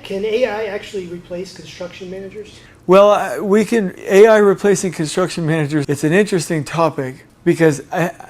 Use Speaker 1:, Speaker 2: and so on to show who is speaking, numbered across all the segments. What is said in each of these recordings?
Speaker 1: Can AI actually replace construction managers?
Speaker 2: Well, AI replacing construction managers, it's an interesting topic because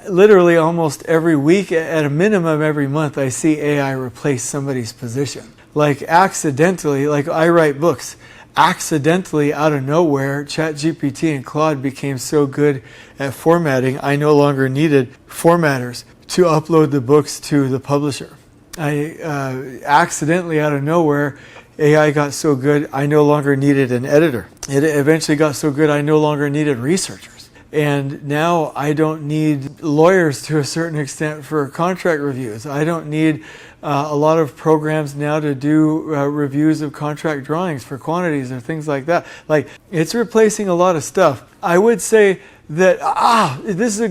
Speaker 2: literally almost every week, at a minimum every month, I see AI replace somebody's position. Like accidentally, like I write books, accidentally out of nowhere, ChatGPT and Claude became so good at formatting, I no longer needed formatters to upload the books to the publisher. Accidentally out of nowhere, AI got so good, I no longer needed an editor. It eventually got so good, I no longer needed researchers. And now I don't need lawyers to a certain extent for contract reviews. I don't need a lot of programs now to do reviews of contract drawings for quantities or things like that. Like, it's replacing a lot of stuff. I would say that, this is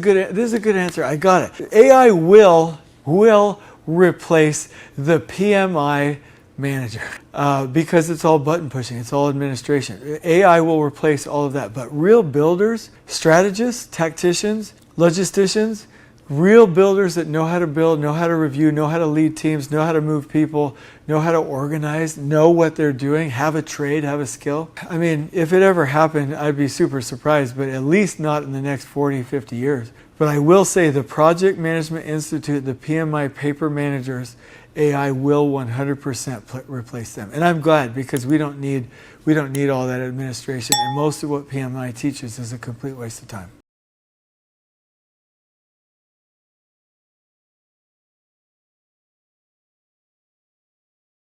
Speaker 2: a good answer. I got it. AI will replace the PMI manager because it's all button pushing, it's all administration. AI will replace all of that, but real builders, strategists, tacticians, logisticians, real builders that know how to build, know how to review, know how to lead teams, know how to move people, know how to organize, know what they're doing, have a trade, have a skill. I mean, if it ever happened, I'd be super surprised, but at least not in the next 40, 50 years. But I will say the Project Management Institute, the PMI paper managers, AI will 100% replace them. And I'm glad, because we don't need all that administration, and most of what PMI teaches is a complete waste of time.